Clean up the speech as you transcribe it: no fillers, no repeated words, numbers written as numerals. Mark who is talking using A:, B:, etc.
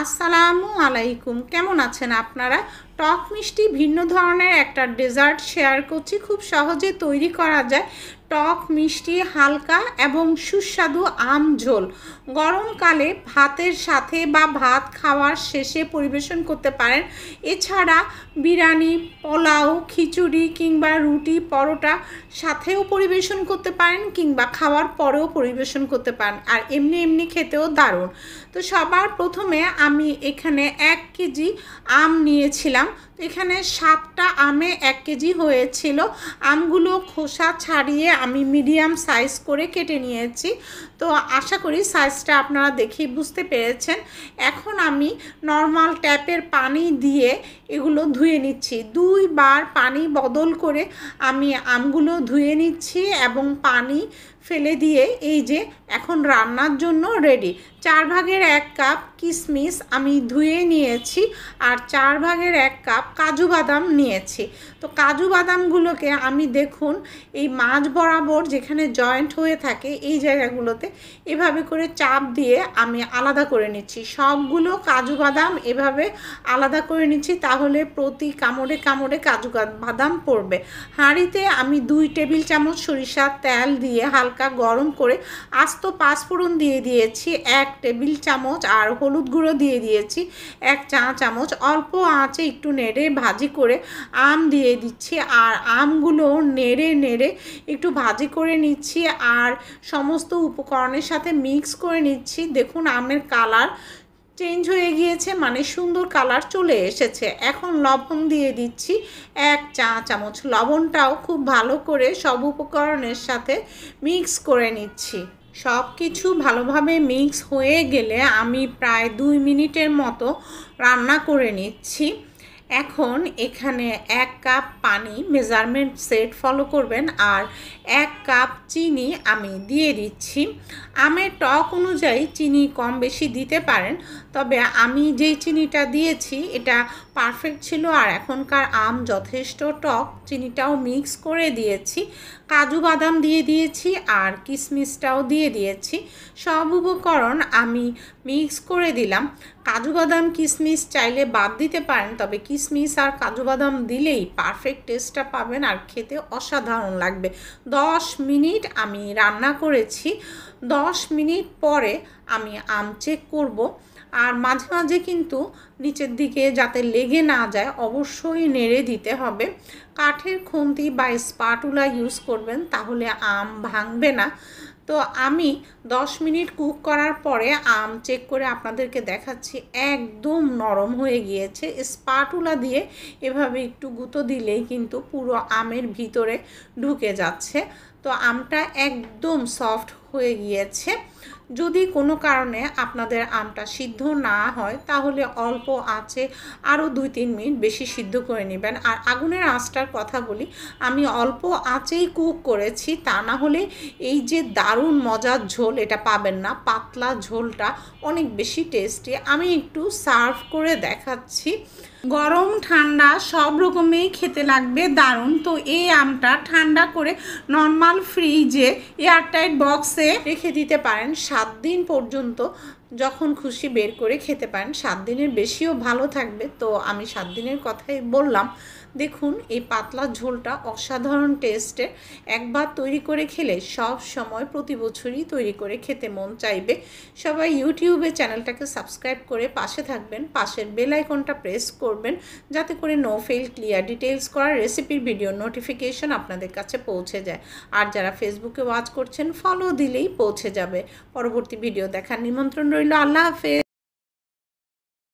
A: আসসালামু আলাইকুম। কেমন আছেন আপনারা? টক মিষ্টি ভিন্ন ধরনের একটা ডেজার্ট শেয়ার করছি, খুব সহজে তৈরি করা যায়। টক মিষ্টি হালকা এবং সুস্বাদু আম ঝোল গরমকালে ভাতের সাথে বা ভাত খাওয়ার শেষে পরিবেশন করতে পারেন। এছাড়া বিরিয়ানি, পোলাও, খিচুড়ি কিংবা রুটি, পরোটা সাথেও পরিবেশন করতে পারেন কিংবা খাওয়ার পরেও পরিবেশন করতে পারেন, আর এমনি এমনি খেতেও দারুণ। তো সবার প্রথমে আমি এখানে 1 কেজি আম নিয়েছিলাম। তো এখানে 7টা আমে 1 কেজি হয়েছিল। আমগুলো খোসা ছাড়িয়ে আমি মিডিয়াম সাইজ করে কেটে নিয়েছি। তো আশা করি সাইজটা আপনারা দেখেই বুঝতে পেরেছেন। এখন আমি নর্মাল ট্যাপের পানি দিয়ে এগুলো ধুয়ে নিচ্ছি। 2 বার পানি বদল করে আমি আমগুলো ধুয়ে নিচ্ছি এবং পানি ফেলে দিয়ে এই যে এখন রান্নার জন্য রেডি। 4 ভাগের 1 কাপ কিশমিশ আমি ধুয়ে নিয়েছি আর 4 ভাগের 1 কাপ কাজু বাদাম নিয়েছি। তো কাজু বাদামগুলোকে আমি দেখুন এই মাঝ বরাবর যেখানে জয়েন্ট হয়ে থাকে এই জায়গাগুলোতে এভাবে করে চাপ দিয়ে আমি আলাদা করে নিচ্ছি। সবগুলো কাজু বাদাম এভাবে আলাদা করে নিচ্ছি, তাহলে প্রতি কামড়ে কামড়ে কাজু বাদাম পড়বে। হাঁড়িতে আমি 2 টেবিল চামচ সরিষার তেল দিয়ে হালকা গরম করে আস্ত পাঁচফোড়ন দিয়ে দিয়েছি 1 টেবিল চামচ, আর হলুদ গুঁড়ো দিয়ে দিয়েছি 1 চা চামচ। অল্প আঁচে একটু নেড়ে ভাজি করে আম দিয়ে দিচ্ছি, আর আমগুলো নেড়ে নেড়ে একটু ভাজি করে নিচ্ছি আর সমস্ত উপকরণের সাথে মিক্স করে নিচ্ছি। দেখুন আমের কালার চেঞ্জ হয়ে গিয়েছে, মানে সুন্দর কালার চলে এসেছে। এখন লবণ দিয়ে দিচ্ছি 1 চা চামচ। লবণটাও খুব ভালো করে সব উপকরণের সাথে মিক্স করে নিচ্ছি। সব কিছু ভালোভাবে মিক্স হয়ে গেলে আমি প্রায় 2 মিনিটের মতো রান্না করে নিচ্ছি। এখন এখানে 1 কাপ পানি মেজারমেন্ট সেট ফলো করবেন আর 1 কাপ চিনি আমি দিয়ে দিচ্ছি। আমের টক অনুযায়ী চিনি কম বেশি দিতে পারেন, তবে আমি যেই চিনিটা দিয়েছি এটা পারফেক্ট ছিল। আর এখনকার আম যথেষ্ট টক, চিনিটাও মিক্স করে দিয়েছি, কাজু বাদাম দিয়ে দিয়েছি আর কিশমিশটাও দিয়ে দিয়েছি। সব উপকরণ আমি মিক্স করে দিলাম। কাজু বাদাম কিশমিশ চাইলে বাদ দিতে পারেন, তবে কিশমিশ আর কাজু বাদাম দিলেই পারফেক্ট টেস্টটা পাবেন আর খেতে অসাধারণ লাগবে। 10 মিনিট আমি রান্না করেছি। 10 মিনিট পরে আমি আম চেক করব, আর মাঝে মাঝে কিন্তু নিচের দিকে যাতে লেগে না যায় অবশ্যই নেড়ে দিতে হবে। কাঠের খুন্তি বা স্পাটুলা ইউজ করবেন, তাহলে আম ভাঙবে না। তো আমি 10 মিনিট কুক করার পরে আম চেক করে আপনাদেরকে দেখাচ্ছি, একদম নরম হয়ে গিয়েছে। স্পাটুলা দিয়ে এভাবে একটু গুঁতো দিলেই কিন্তু পুরো আমের ভিতরে ঢুকে যাচ্ছে। তো আমটা একদম সফট হয়ে গিয়েছে। যদি কোনো কারণে আপনাদের আমটা সিদ্ধ না হয় তাহলে অল্প আঁচে আরও 2-3 মিনিট বেশি সিদ্ধ করে নেবেন। আর আগুনের আঁচটার কথা বলি, আমি অল্প আঁচেই কুক করেছি, তা না হলে এই যে দারুণ মজার ঝোল এটা পাবেন না। পাতলা ঝোলটা অনেক বেশি টেস্টি। আমি একটু সার্ভ করে দেখাচ্ছি। গরম ঠান্ডা সব রকমেই খেতে লাগবে দারুণ। তো এই আমটা ঠান্ডা করে নর্মাল ফ্রিজে এয়ারটাইট বক্সে রেখে দিতে পারেন 7 দিন পর্যন্ত। যখন খুশি বের করে খেতে পারেন। 7 দিনের বেশিও ভালো থাকবে, তো আমি 7 দিনের কথাই বললাম। দেখুন এই পাতলা ঝোলটা অসাধারণ টেস্টের। একবার তৈরি করে খেলে সব সময় প্রতি বছরই তৈরি করে খেতে মন চাইবে। সবাই ইউটিউবে চ্যানেলটাকে সাবস্ক্রাইব করে পাশে থাকবেন, পাশের বেল আইকনটা প্রেস করবেন যাতে করে নো ফেল ক্লিয়ার ডিটেলস করা রেসিপির ভিডিও নোটিফিকেশন আপনাদের কাছে পৌঁছে যায়। আর যারা ফেসবুকে ওয়াচ করছেন ফলো দিলেই পৌঁছে যাবে। পরবর্তী ভিডিও দেখার নিমন্ত্রণ রইল। আল্লাহ হাফেজ।